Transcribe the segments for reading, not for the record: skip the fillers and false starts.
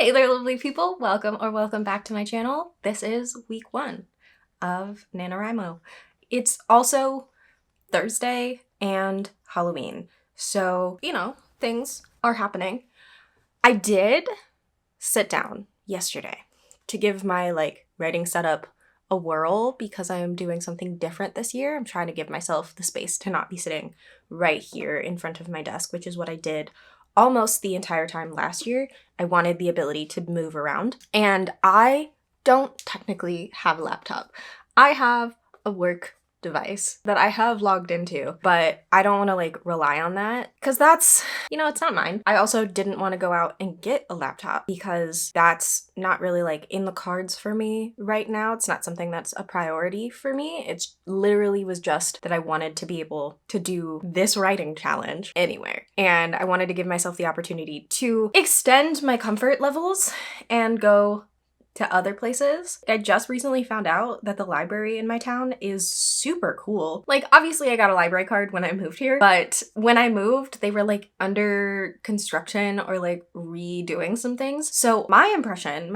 Hey there, lovely people. Welcome back to my channel. This is week 1 of NaNoWriMo. It's also Thursday and Halloween. So, things are happening. I did sit down yesterday to give my writing setup a whirl because I am doing something different this year. I'm trying to give myself the space to not be sitting right here in front of my desk, which is what I did almost the entire time last year. I wanted the ability to move around, and I don't technically have a laptop. I have a work device that I have logged into, but I don't want to rely on that because that's, it's not mine. I also didn't want to go out and get a laptop because that's not really in the cards for me right now. It's not something that's a priority for me. It's literally was just that I wanted to be able to do this writing challenge anywhere. And I wanted to give myself the opportunity to extend my comfort levels and go to other places. I just recently found out that the library in my town is super cool. Obviously I got a library card when I moved here, but when I moved, they were under construction or redoing some things. So my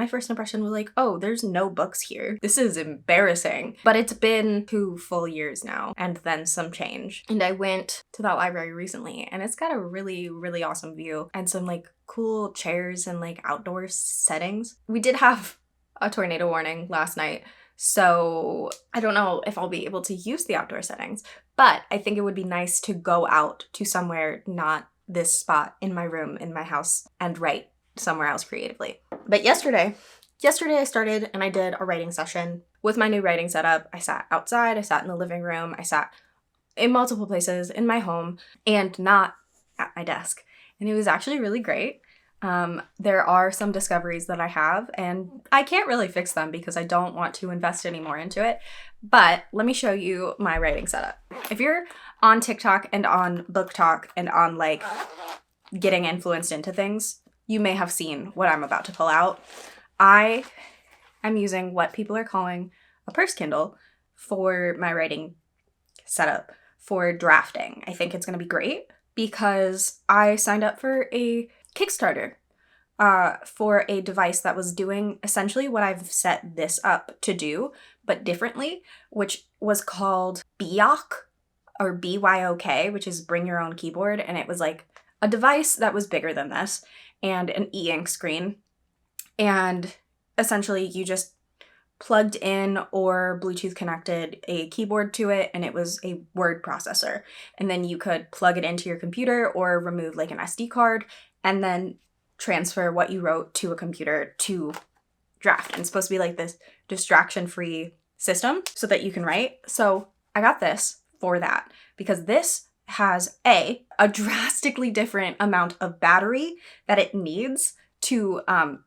first impression was oh, there's no books here. This is embarrassing. But it's been 2 full years now and then some change. And I went to that library recently and it's got a really, really awesome view and some cool chairs and outdoor settings. We did have a tornado warning last night, so I don't know if I'll be able to use the outdoor settings, but I think it would be nice to go out to somewhere not this spot in my room, in my house, and write somewhere else creatively. But yesterday I started and I did a writing session with my new writing setup. I sat outside, I sat in the living room, I sat in multiple places in my home and not at my desk. And it was actually really great. There are some discoveries that I have, and I can't really fix them because I don't want to invest any more into it. But let me show you my writing setup. If you're on TikTok and on Book Talk and on getting influenced into things, you may have seen what I'm about to pull out. I am using what people are calling a purse Kindle for my writing setup for drafting. I think it's going to be great because I signed up for a Kickstarter for a device that was doing essentially what I've set this up to do, but differently, which was called BYOK or BYOK, which is Bring Your Own Keyboard. And it was a device that was bigger than this and an e-ink screen. And essentially you just plugged in or Bluetooth connected a keyboard to it, and it was a word processor. And then you could plug it into your computer or remove an SD card and then transfer what you wrote to a computer to draft. And it's supposed to be this distraction-free system so that you can write. So I got this for that because this has a drastically different amount of battery that it needs to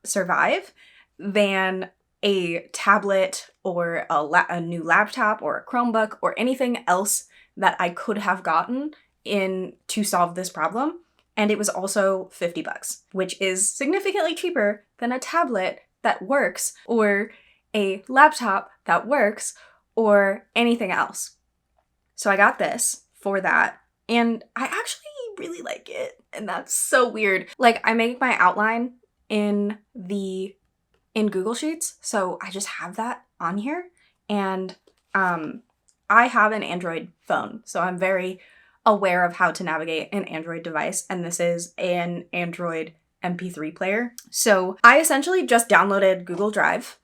survive than a tablet or a new laptop or a Chromebook or anything else that I could have gotten in to solve this problem. And it was also $50, which is significantly cheaper than a tablet that works or a laptop that works or anything else. So I got this for that, and I actually really like it, and that's so weird. I make my outline in Google Sheets, so I just have that on here, and I have an Android phone, so I'm very aware of how to navigate an Android device, and this is an Android MP3 player. So I essentially just downloaded Google Drive,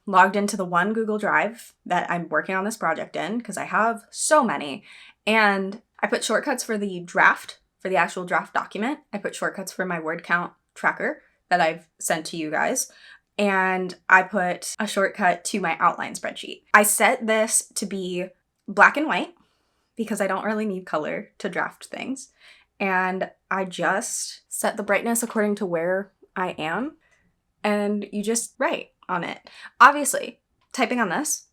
logged into the one Google Drive that I'm working on this project in, because I have so many, and I put shortcuts for the draft, for the actual draft document. I put shortcuts for my word count tracker that I've sent to you guys, and I put a shortcut to my outline spreadsheet. I set this to be black and white, because I don't really need color to draft things. And I just set the brightness according to where I am, and you just write on it. Obviously, typing on this,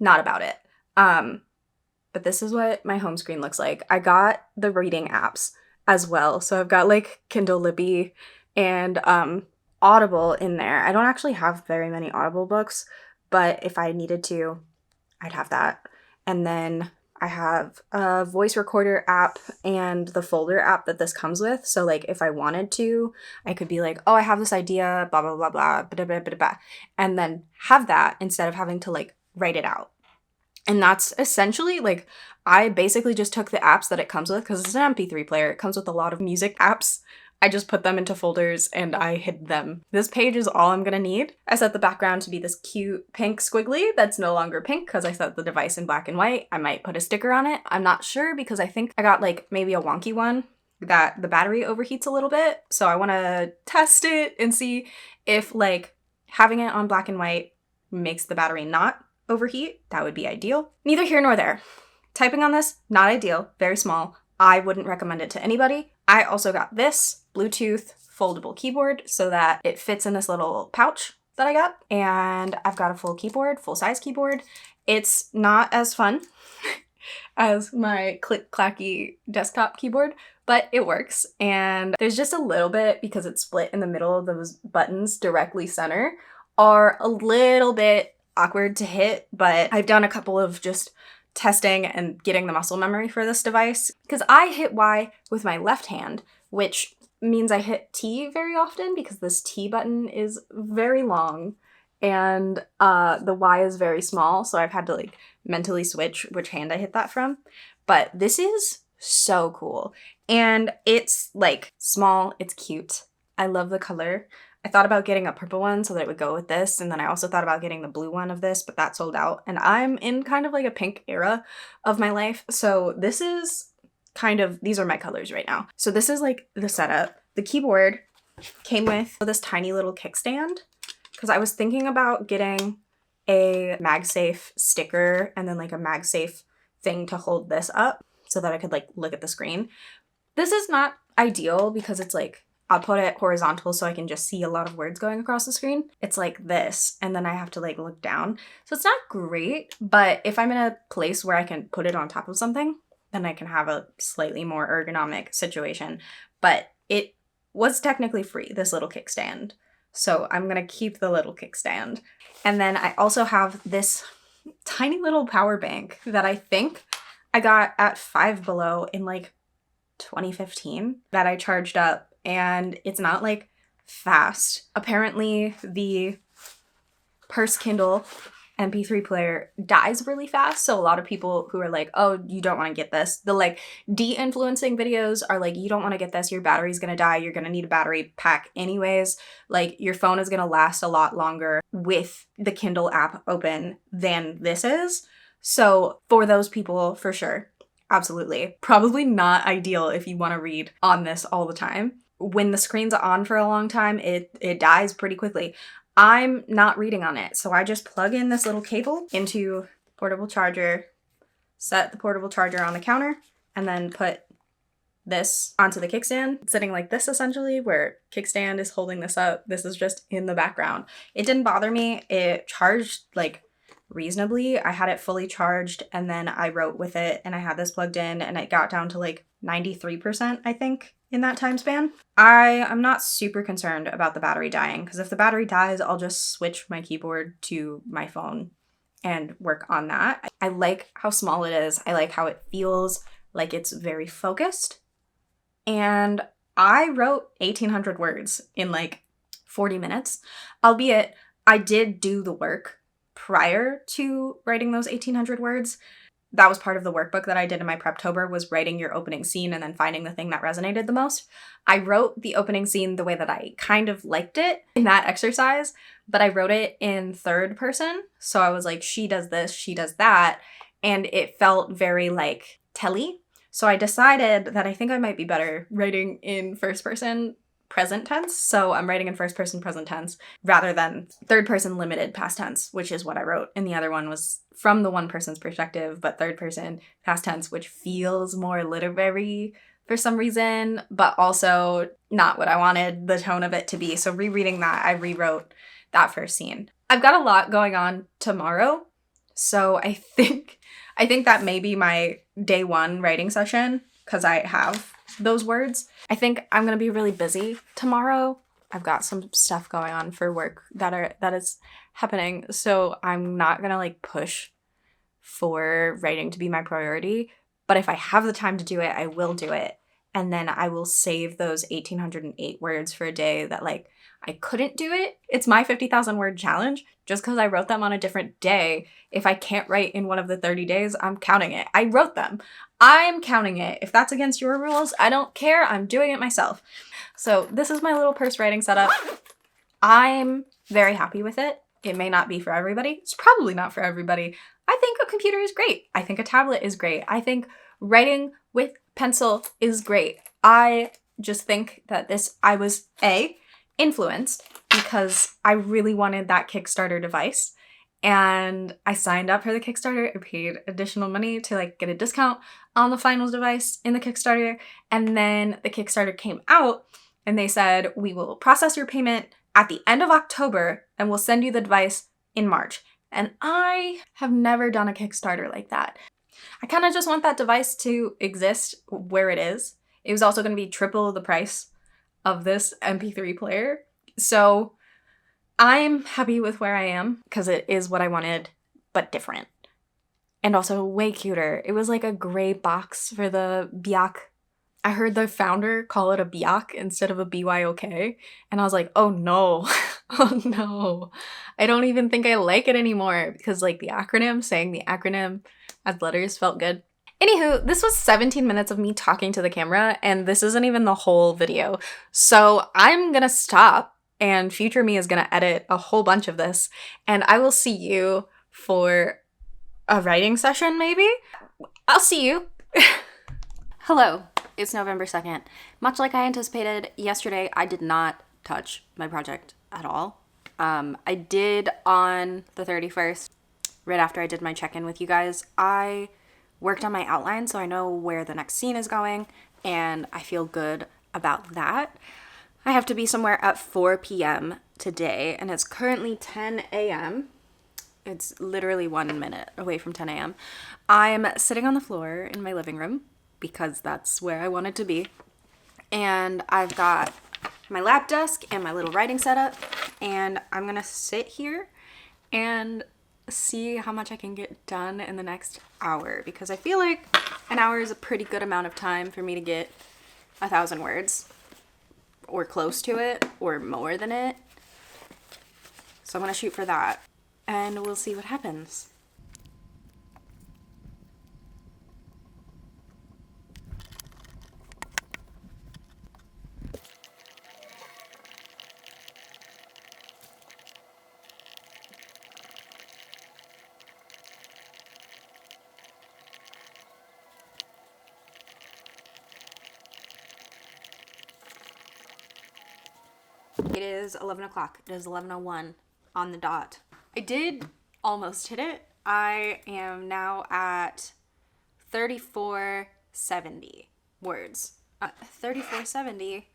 not about it. But this is what my home screen looks like. I got the reading apps as well. So I've got Kindle Libby and Audible in there. I don't actually have very many Audible books, but if I needed to, I'd have that. And then I have a voice recorder app and the folder app that this comes with. So like if I wanted to, I could be like, oh, I have this idea, blah, blah, blah, blah, blah, blah, blah, blah, and then have that instead of having to like write it out. And that's essentially like, I basically just took the apps that it comes with because it's an MP3 player. It comes with a lot of music apps. I just put them into folders and I hid them. This page is all I'm gonna need. I set the background to be this cute pink squiggly that's no longer pink because I set the device in black and white. I might put a sticker on it. I'm not sure because I think I got like maybe a wonky one that the battery overheats a little bit. So I wanna test it and see if like having it on black and white makes the battery not overheat. That would be ideal. Neither here nor there. Typing on this, not ideal, very small. I wouldn't recommend it to anybody. I also got this Bluetooth foldable keyboard so that it fits in this little pouch that I got. And I've got a full keyboard, full-size keyboard. It's not as fun as my click-clacky desktop keyboard, but it works. And there's just a little bit, because it's split in the middle of those buttons directly center, are a little bit awkward to hit, but I've done a couple of just testing and getting the muscle memory for this device because I hit Y with my left hand, which means I hit T very often because this T button is very long and the Y is very small, so I've had to like mentally switch which hand I hit that from. But this is so cool and it's like small, it's cute. I love the color. I thought about getting a purple one so that it would go with this, and then I also thought about getting the blue one of this, but that sold out, and I'm in kind of like a pink era of my life, so this is kind of, these are my colors right now. So this is like the setup. The keyboard came with this tiny little kickstand, because I was thinking about getting a MagSafe sticker and then like a MagSafe thing to hold this up so that I could like look at the screen. This is not ideal because it's like, I'll put it horizontal so I can just see a lot of words going across the screen. It's like this, and then I have to like look down. So it's not great, but if I'm in a place where I can put it on top of something, then I can have a slightly more ergonomic situation. But it was technically free, this little kickstand. So I'm gonna keep the little kickstand. And then I also have this tiny little power bank that I think I got at Five Below in like 2015 that I charged up. And it's not like fast. Apparently the Purse Kindle MP3 player dies really fast. So a lot of people who are like, oh, you don't want to get this. The like de-influencing videos are like, you don't want to get this. Your battery's going to die. You're going to need a battery pack anyways. Like your phone is going to last a lot longer with the Kindle app open than this is. So for those people, for sure. Absolutely. Probably not ideal if you want to read on this all the time. When the screen's on for a long time, it dies pretty quickly. I'm not reading on it, so I just plug in this little cable into portable charger, set the portable charger on the counter, and then put this onto the kickstand, sitting like this essentially, where kickstand is holding this up. This is just in the background. It didn't bother me. It charged like reasonably. I had it fully charged and then I wrote with it and I had this plugged in and it got down to like 93%, I think, in that time span. I'm not super concerned about the battery dying because if the battery dies, I'll just switch my keyboard to my phone and work on that. I like how small it is. I like how it feels like it's very focused. And I wrote 1,800 words in like 40 minutes, albeit I did do the work prior to writing those 1,800 words. That was part of the workbook that I did in my preptober, was writing your opening scene and then finding the thing that resonated the most. I wrote the opening scene the way that I kind of liked it in that exercise, but I wrote it in third person. So I was like, she does this, she does that. And it felt very like telly. So I decided that I think I might be better writing in first person present tense. So I'm writing in first person present tense rather than third person limited past tense, which is what I wrote. And the other one was from the one person's perspective, but third person past tense, which feels more literary for some reason, but also not what I wanted the tone of it to be. So rereading that, I rewrote that first scene. I've got a lot going on tomorrow. So I think that may be my day one writing session because I have those words. I think I'm gonna be really busy tomorrow. I've got some stuff going on for work that is happening, so I'm not gonna like push for writing to be my priority, but if I have the time to do it, I will do it. And then I will save those 1,808 words for a day that like I couldn't do it. It's my 50,000 word challenge. Just because I wrote them on a different day, if I can't write in one of the 30 days, I'm counting it. I wrote them. I'm counting it. If that's against your rules, I don't care. I'm doing it myself. So this is my little purse writing setup. I'm very happy with it. It may not be for everybody. It's probably not for everybody. I think a computer is great. I think a tablet is great. I think writing with pencil is great. I just think that I was influenced because I really wanted that Kickstarter device. And I signed up for the Kickstarter. I paid additional money to like get a discount on the final device in the Kickstarter. And then the Kickstarter came out and they said, we will process your payment at the end of October and we'll send you the device in March. And I have never done a Kickstarter like that. I kind of just want that device to exist where it is. It was also going to be triple the price of this MP3 player. So I'm happy with where I am because it is what I wanted, but different. And also way cuter. It was like a gray box for the Byak. I heard the founder call it a Byak instead of a BYOK. And I was like, oh no, oh no. I don't even think I like it anymore because like the acronym, saying the acronym as letters felt good. Anywho, this was 17 minutes of me talking to the camera and this isn't even the whole video. So I'm gonna stop and future me is gonna edit a whole bunch of this and I will see you for a writing session maybe? I'll see you. Hello, it's November 2nd. Much like I anticipated, yesterday I did not touch my project at all. I did on the 31st, right after I did my check-in with you guys, I worked on my outline so I know where the next scene is going and I feel good about that. I have to be somewhere at 4 p.m. today and it's currently 10 a.m. It's literally 1 minute away from 10 a.m. I'm sitting on the floor in my living room because that's where I wanted to be. And I've got my lap desk and my little writing setup and I'm gonna sit here and see how much I can get done in the next hour because I feel like an hour is a pretty good amount of time for me to get 1,000 words or close to it or more than it. So I'm gonna shoot for that and we'll see what happens. It is 11 o'clock. It is 11:01 on the dot. I did almost hit it. I am now at 3470 words. 3470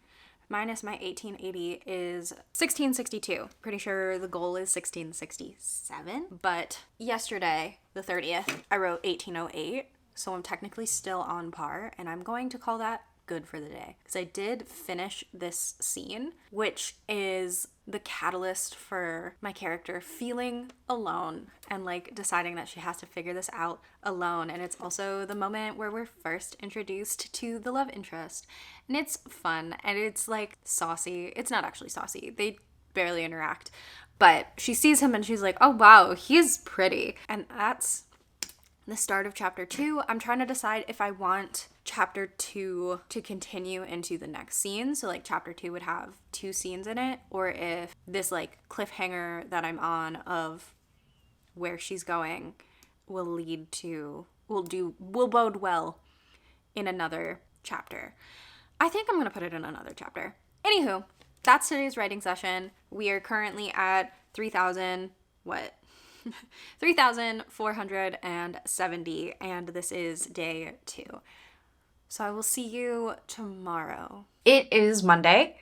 minus my 1880 is 1662. Pretty sure the goal is 1667. But yesterday, the 30th, I wrote 1808. So I'm technically still on par. And I'm going to call that good for the day because I did finish this scene, which is the catalyst for my character feeling alone and like deciding that she has to figure this out alone. And it's also the moment where we're first introduced to the love interest and it's fun and it's like saucy. It's not actually saucy, they barely interact, but she sees him and she's like, oh wow, he's pretty. And that's the start of chapter 2. I'm trying to decide if I want chapter 2 to continue into the next scene. So like chapter 2 would have 2 scenes in it, or if this like cliffhanger that I'm on of where she's going will lead to, will bode well in another chapter. I think I'm gonna put it in another chapter. Anywho, that's today's writing session. We are currently at 3,470 and this is day 2. So I will see you tomorrow. It is Monday,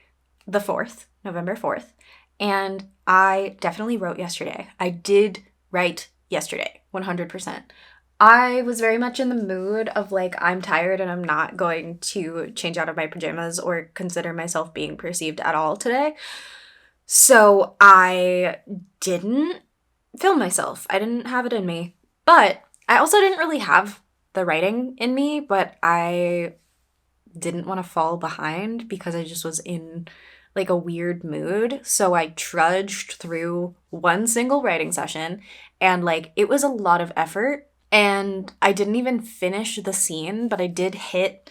the 4th, November 4th, and I definitely wrote yesterday. I did write yesterday, 100%. I was very much in the mood of like, I'm tired and I'm not going to change out of my pajamas or consider myself being perceived at all today. So I didn't film myself. I didn't have it in me, but I also didn't really have the writing in me, but I didn't want to fall behind because I just was in like a weird mood. So I trudged through one single writing session, and like it was a lot of effort, and I didn't even finish the scene, but I did hit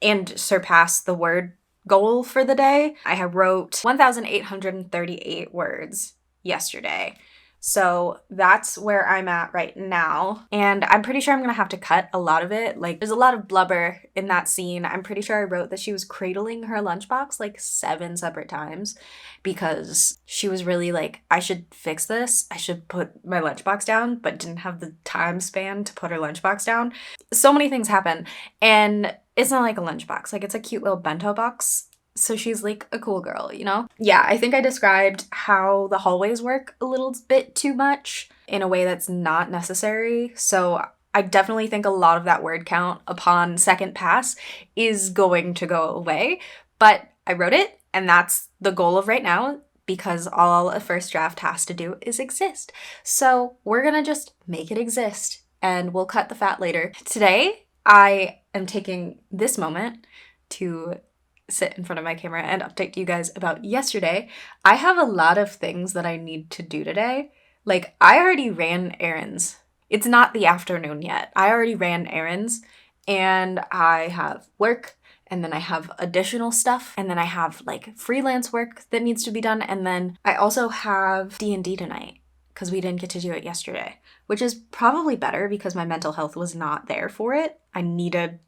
and surpass the word goal for the day. I wrote 1,838 words yesterday. So that's where I'm at right now. And I'm pretty sure I'm gonna have to cut a lot of it. Like, there's a lot of blubber in that scene. I'm pretty sure I wrote that she was cradling her lunchbox like 7 separate times because she was really like, I should fix this. I should put my lunchbox down, but didn't have the time span to put her lunchbox down. So many things happen. And it's not like a lunchbox. Like, it's a cute little bento box. So she's like a cool girl, you know? Yeah, I think I described how the hallways work a little bit too much in a way that's not necessary. So I definitely think a lot of that word count upon second pass is going to go away. But I wrote it, and that's the goal of right now, because all a first draft has to do is exist. So we're gonna just make it exist, and we'll cut the fat later. Today, I am taking this moment to sit in front of my camera and update you guys about yesterday. I have a lot of things that I need to do today. Like, I already ran errands. It's not the afternoon yet. I already ran errands, and I have work, and then I have additional stuff, and then I have like freelance work that needs to be done, and then I also have D&D tonight because we didn't get to do it yesterday, which is probably better because my mental health was not there for it. I needed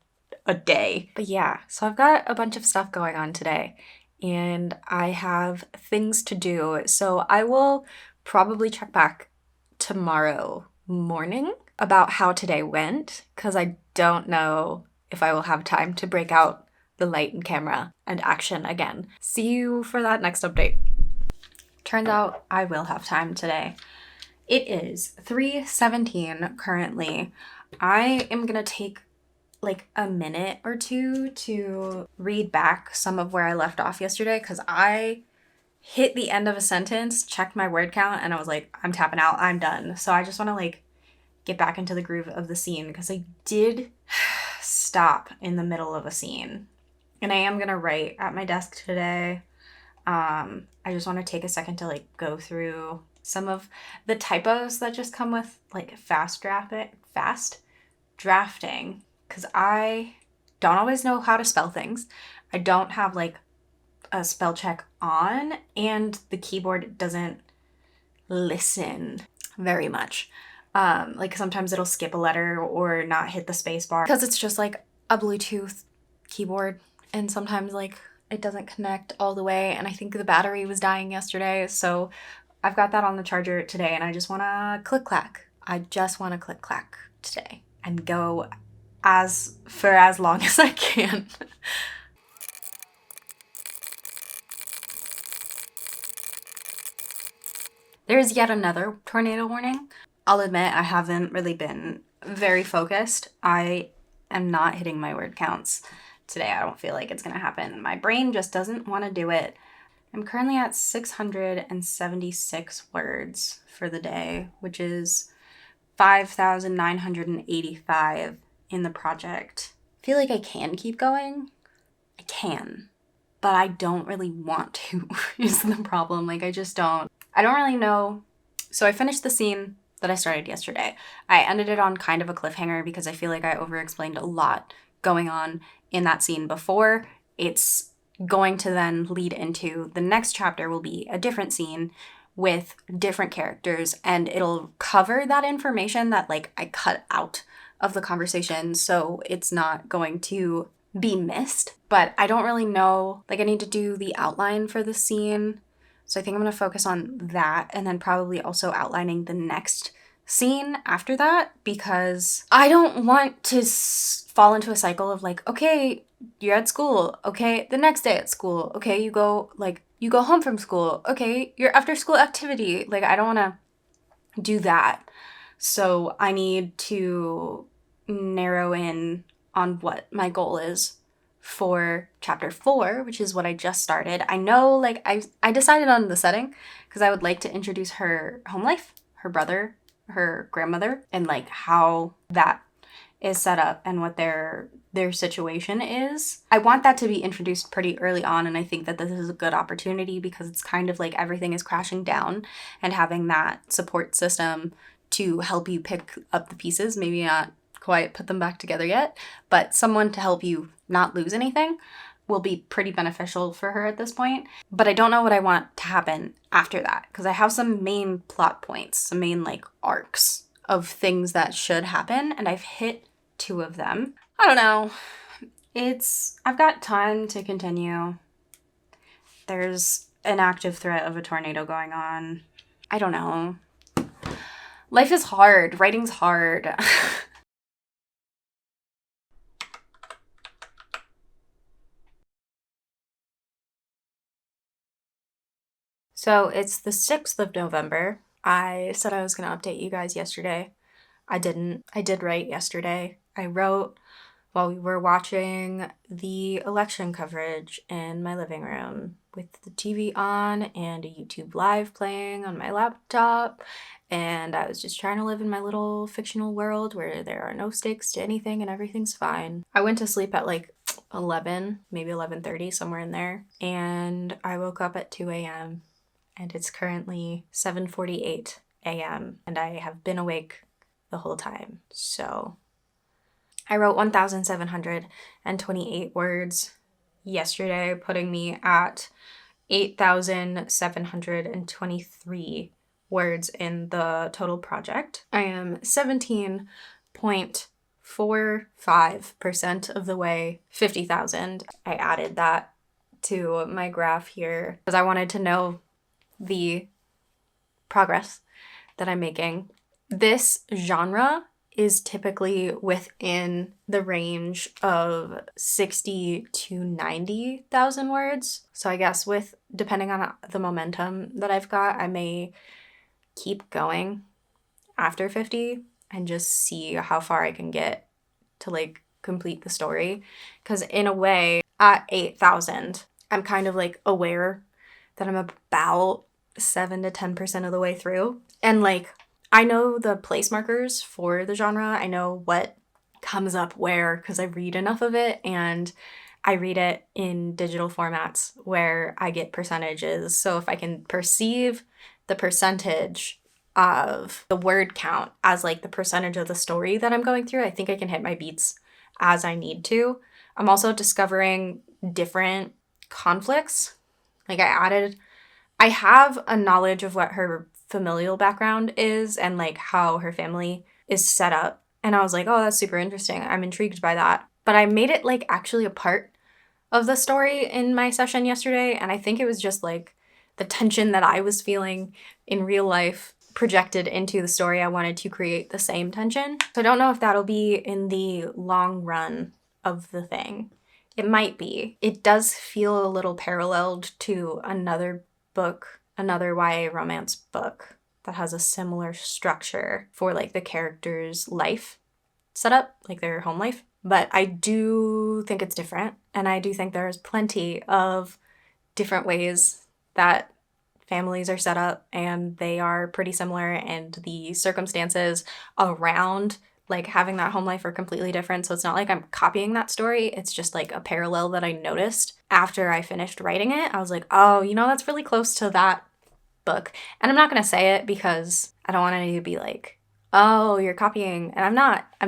a day. But yeah, so I've got a bunch of stuff going on today, and I have things to do. So I will probably check back tomorrow morning about how today went, because I don't know if I will have time to break out the light and camera and action again. See you for that next update. Turns out I will have time today. It is 3:17 currently. I am gonna take like a minute or two to read back some of where I left off yesterday, because I hit the end of a sentence, checked my word count, and I was like, I'm tapping out, I'm done. So I just want to like get back into the groove of the scene, because I did stop in the middle of a scene. And I am gonna write at my desk today. I just want to take a second to like go through some of the typos that just come with like fast drafting, because I don't always know how to spell things. I don't have like a spell check on, and the keyboard doesn't listen very much. Like sometimes it'll skip a letter or not hit the space bar because it's just like a Bluetooth keyboard, and sometimes like it doesn't connect all the way, and I think the battery was dying yesterday, so I've got that on the charger today, and I just want to click clack. I just want to click clack today and go for as long as I can. There's yet another tornado warning. I'll admit I haven't really been very focused. I am not hitting my word counts today. I don't feel like it's gonna happen. My brain just doesn't want to do it. I'm currently at 676 words for the day, which is 5,985 in the project. I feel like I can keep going. I can, but I don't really want to is the problem. Like, I don't really know. So I finished the scene that I started yesterday. I ended it on kind of a cliffhanger because I feel like I over-explained a lot going on in that scene before. It's going to then lead into the next chapter will be a different scene with different characters, and it'll cover that information that like I cut out of the conversation, so it's not going to be missed. But I don't really know, like I need to do the outline for the scene, so I think I'm going to focus on that, and then probably also outlining the next scene after that, because I don't want to fall into a cycle of like, okay, you're at school, okay, the next day at school, okay, you go home from school, okay, your after school activity. Like, I don't want to do that. So I need to narrow in on what my goal is for chapter 4, which is what I just started. I know, like, I decided on the setting because I would like to introduce her home life, her brother, her grandmother and like how that is set up and what their situation is. I want that to be introduced pretty early on, and I think that this is a good opportunity because it's kind of like everything is crashing down, and having that support system to help you pick up the pieces, maybe not quite put them back together yet, but someone to help you not lose anything will be pretty beneficial for her at this point. But I don't know what I want to happen after that, because I have some main plot points, some main like arcs of things that should happen, and I've hit 2 of them. I don't know. I've got time to continue. There's an active threat of a tornado going on. I don't know. Life is hard. Writing's hard. So it's the 6th of November. I said I was going to update you guys yesterday. I didn't. I did write yesterday. I wrote while we were watching the election coverage in my living room with the TV on and a YouTube live playing on my laptop. And I was just trying to live in my little fictional world where there are no stakes to anything and everything's fine. I went to sleep at like 11, maybe 11:30, somewhere in there. And I woke up at 2 a.m. and it's currently 7:48 a.m. and I have been awake the whole time. So I wrote 1,728 words yesterday, putting me at 8,723 words in the total project. I am 17.45% of the way, 50,000. I added that to my graph here because I wanted to know the progress that I'm making. This genre is typically within the range of 60 to 90,000 words. So I guess depending on the momentum that I've got, I may keep going after 50 and just see how far I can get to like complete the story. Because in a way, at 8,000, I'm kind of like aware that I'm about 7 to 10% of the way through. And like, I know the place markers for the genre. I know what comes up where because I read enough of it, and I read it in digital formats where I get percentages. So if I can perceive the percentage of the word count as like the percentage of the story that I'm going through, I think I can hit my beats as I need to. I'm also discovering different conflicts. Like I have a knowledge of what her familial background is and like how her family is set up. And I was like, oh, that's super interesting. I'm intrigued by that. But I made it like actually a part of the story in my session yesterday. And I think it was just like the tension that I was feeling in real life projected into the story. I wanted to create the same tension. So I don't know if that'll be in the long run of the thing. It might be. It does feel a little paralleled to another book, another YA romance book that has a similar structure for like the character's life setup, like their home life. But I do think it's different, and I do think there's plenty of different ways that families are set up, and they are pretty similar, and the circumstances around like having that home life are completely different. So it's not like I'm copying that story. It's just like a parallel that I noticed after I finished writing it. I was like, oh, that's really close to that book. And I'm not going to say it because I don't want any to be like, oh, you're copying. And I'm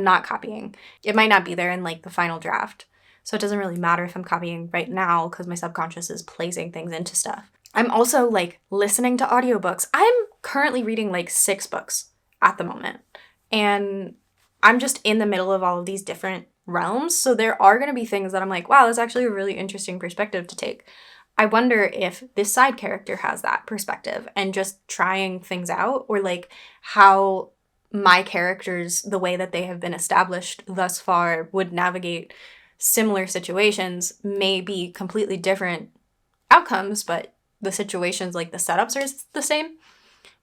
not copying. It might not be there in like the final draft. So it doesn't really matter if I'm copying right now because my subconscious is placing things into stuff. I'm also like listening to audiobooks. I'm currently reading like 6 books at the moment. And I'm just in the middle of all of these different realms. So there are going to be things that I'm like, wow, that's actually a really interesting perspective to take. I wonder if this side character has that perspective and just trying things out, or like how my characters, the way that they have been established thus far, would navigate similar situations. May be completely different outcomes, but the situations, like the setups are the same,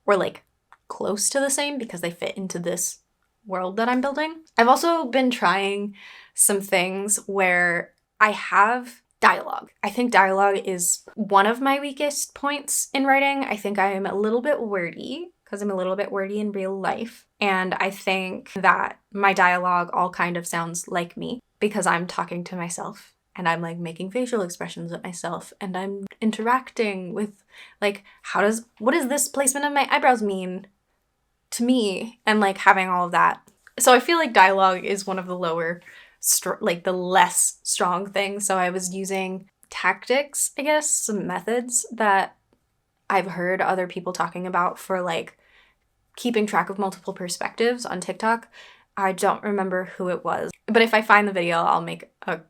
or like close to the same because they fit into this world that I'm building. I've also been trying some things where I have dialogue. I think dialogue is one of my weakest points in writing. I think I am a little bit wordy because I'm a little bit wordy in real life. And I think that my dialogue all kind of sounds like me because I'm talking to myself and I'm like making facial expressions at myself and I'm interacting with like, what does this placement of my eyebrows mean to me? And like having all of that. So I feel like dialogue is one of the lower, the less strong things. So I was using tactics, I guess, some methods that I've heard other people talking about for like keeping track of multiple perspectives on TikTok. I don't remember who it was, but if I find the video, I'll make a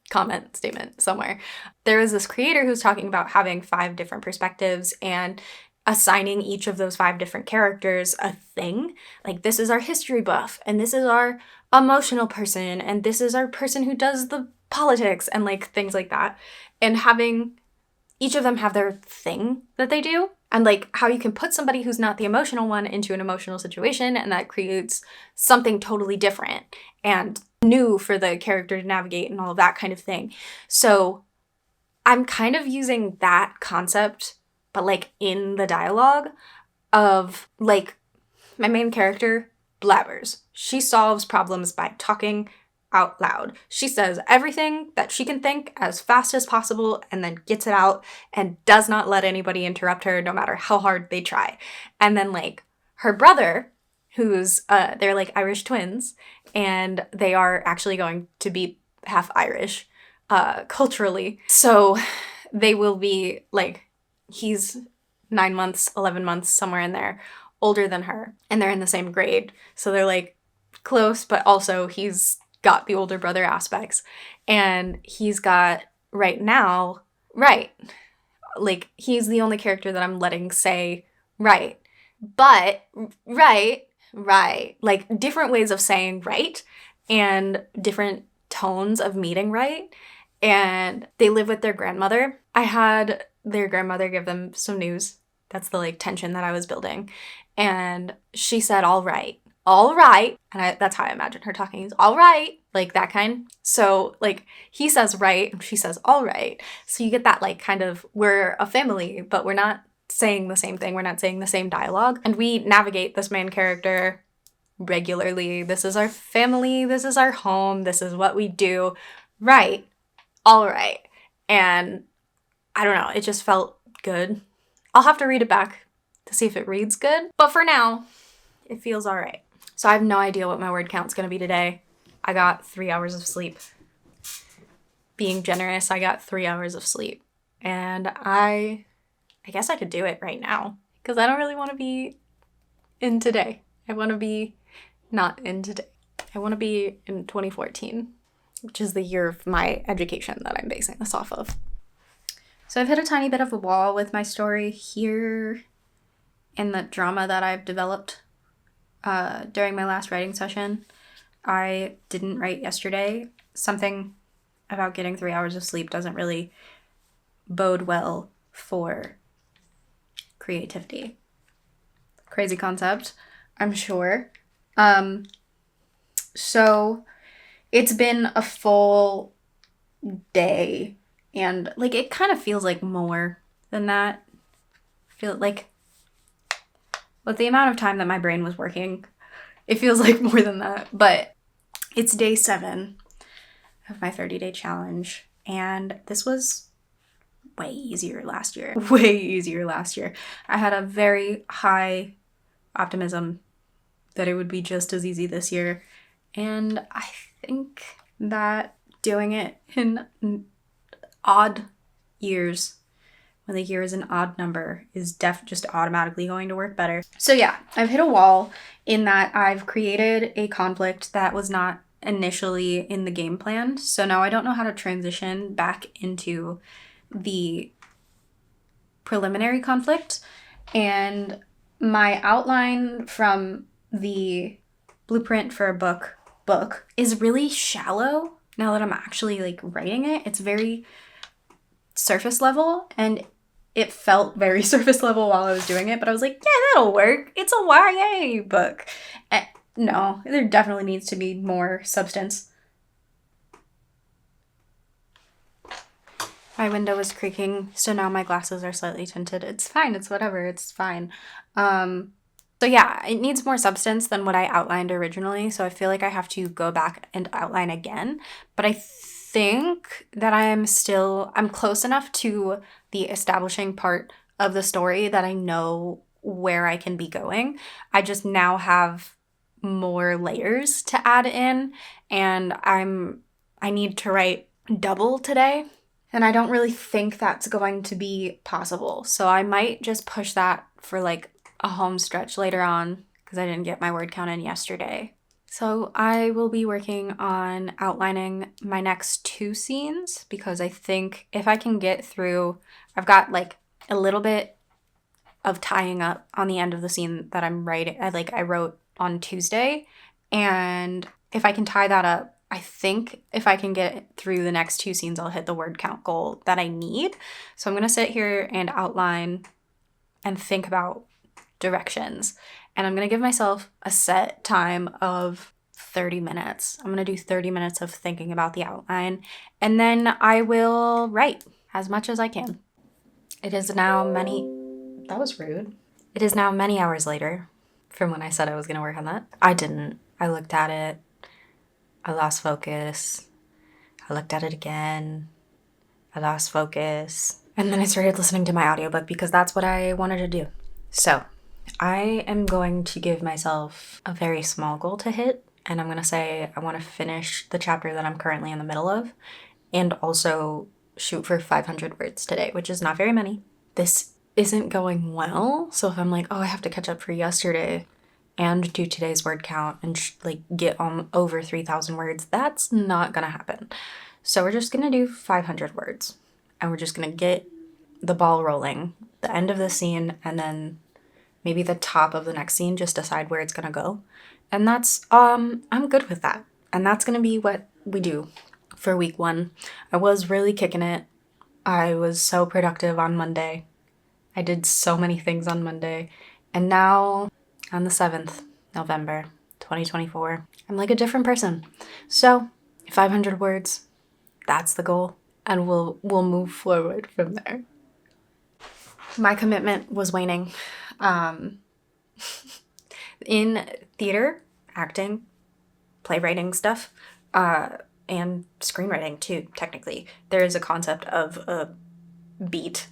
comment statement somewhere. There was this creator who's talking about having 5 different perspectives and assigning each of those 5 different characters a thing. Like, this is our history buff, and this is our emotional person, and this is our person who does the politics, and like things like that. And having each of them have their thing that they do, and like how you can put somebody who's not the emotional one into an emotional situation, and that creates something totally different and new for the character to navigate and all of that kind of thing. So I'm kind of using that concept, but like in the dialogue of like my main character blabbers. She solves problems by talking out loud. She says everything that she can think as fast as possible and then gets it out and does not let anybody interrupt her no matter how hard they try. And then like her brother, who's they're like Irish twins, and they are actually going to be half Irish culturally. So they will be like, he's 9 months, 11 months, somewhere in there, older than her, and they're in the same grade. So they're like close, but also he's got the older brother aspects, and he's got right now, right. Like, he's the only character that I'm letting say right. But right, like different ways of saying right and different tones of meeting right. And they live with their grandmother. I had their grandmother give them some news. That's the like tension that I was building. And she said, all right. And that's how I imagine her talking, is all right, like that kind. So like he says right and she says all right. So you get that like kind of, we're a family, but we're not saying the same thing. We're not saying the same dialogue. And we navigate this main character regularly. This is our family. This is our home. This is what we do. Right. All right. And I don't know. It just felt good. I'll have to read it back to see if it reads good. But for now, it feels all right. So I have no idea what my word count's going to be today. I got 3 hours of sleep. Being generous, I got 3 hours of sleep. And I guess I could do it right now because I don't really want to be in today. I want to be not in today. I want to be in 2014, which is the year of my education that I'm basing this off of. So I've hit a tiny bit of a wall with my story here in the drama that I've developed during my last writing session. I didn't write yesterday. Something about getting 3 hours of sleep doesn't really bode well for creativity. Crazy concept, I'm sure. So it's been a full day, and like it kind of feels like more than that. I feel like with the amount of time that my brain was working, it feels like more than that. But it's day 7 of my 30-day challenge, and this was way easier last year. I had a very high optimism that it would be just as easy this year, and I think that doing it in odd years, when the year is an odd number, is just automatically going to work better. So yeah, I've hit a wall in that I've created a conflict that was not initially in the game plan. So now I don't know how to transition back into the preliminary conflict. And my outline from the blueprint for a book is really shallow now that I'm actually like writing it. It's very surface level, and it felt very surface level while I was doing it, but I was like, yeah, that'll work. It's a YA book. No, there definitely needs to be more substance. My window is creaking, so now my glasses are slightly tinted. It's fine. It's whatever. It's fine. So yeah, it needs more substance than what I outlined originally. So I feel like I have to go back and outline again. But I think that I'm close enough to the establishing part of the story that I know where I can be going. I just now have more layers to add in, and I need to write double today. And I don't really think that's going to be possible. So I might just push that for like a home stretch later on because I didn't get my word count in yesterday. So I will be working on outlining my next 2 scenes because I think if I can get through, I've got like a little bit of tying up on the end of the scene that I'm writing. I wrote on Tuesday, and if I can tie that up, I think if I can get through the next 2 scenes, I'll hit the word count goal that I need. So I'm gonna sit here and outline and think about directions. And I'm gonna give myself a set time of 30 minutes. I'm gonna do 30 minutes of thinking about the outline, and then I will write as much as I can. It is now that was rude. It is now many hours later from when I said I was gonna work on that. I didn't. I looked at it. I lost focus. I looked at it again. I lost focus. And then I started listening to my audiobook because that's what I wanted to do. So I am going to give myself a very small goal to hit. And I'm going to say I want to finish the chapter that I'm currently in the middle of and also shoot for 500 words today, which is not very many. This isn't going well. So if I'm like, oh, I have to catch up for yesterday and do today's word count and get on over 3,000 words, that's not gonna happen. So we're just gonna do 500 words and we're just gonna get the ball rolling, the end of the scene, and then maybe the top of the next scene, just decide where it's gonna go. And that's, I'm good with that. And that's gonna be what we do for week 1. I was really kicking it. I was so productive on Monday. I did so many things on Monday. And now on the 7th, November, 2024, I'm like a different person. So 500 words, that's the goal. And we'll move forward from there. My commitment was waning. In theater, acting, playwriting stuff, and screenwriting too, technically, there is a concept of a beat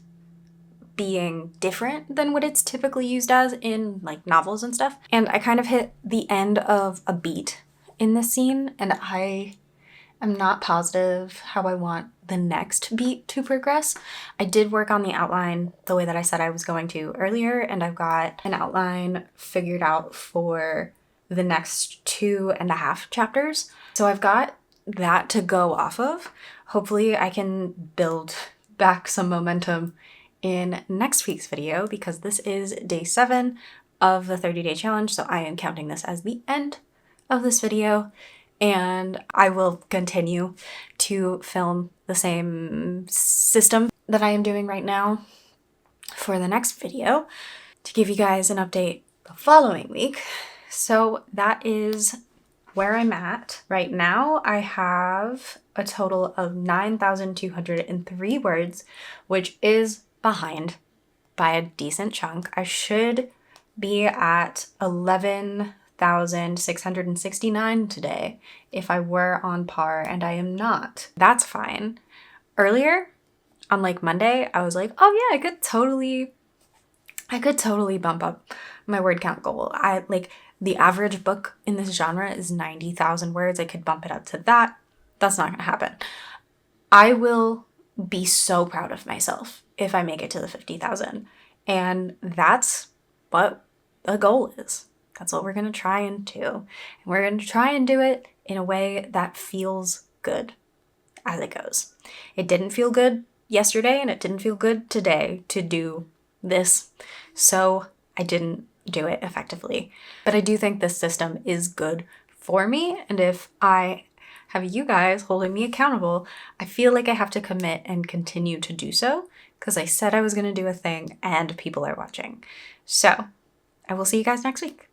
being different than what it's typically used as in like novels and stuff. And I kind of hit the end of a beat in this scene, and I am not positive how I want the next beat to progress. I did work on the outline the way that I said I was going to earlier, and I've got an outline figured out for the next 2.5 chapters. So I've got that to go off of. Hopefully I can build back some momentum in next week's video because this is day 7 of the 30-day challenge. So I am counting this as the end of this video, and I will continue to film the same system that I am doing right now for the next video to give you guys an update the following week. So that is where I'm at right now. I have a total of 9,203 words, which is behind by a decent chunk. I should be at 11,669 today if I were on par, and I am not. That's fine. Earlier on like Monday, I was like, oh yeah, I could totally bump up my word count goal. The average book in this genre is 90,000 words. I could bump it up to that. That's not gonna happen. I will be so proud of myself if I make it to the 50,000. And that's what the goal is. That's what we're gonna try and do. And we're gonna try and do it in a way that feels good as it goes. It didn't feel good yesterday and it didn't feel good today to do this. So I didn't do it effectively. But I do think this system is good for me. And if I have you guys holding me accountable, I feel like I have to commit and continue to do so because I said I was going to do a thing and people are watching. So I will see you guys next week.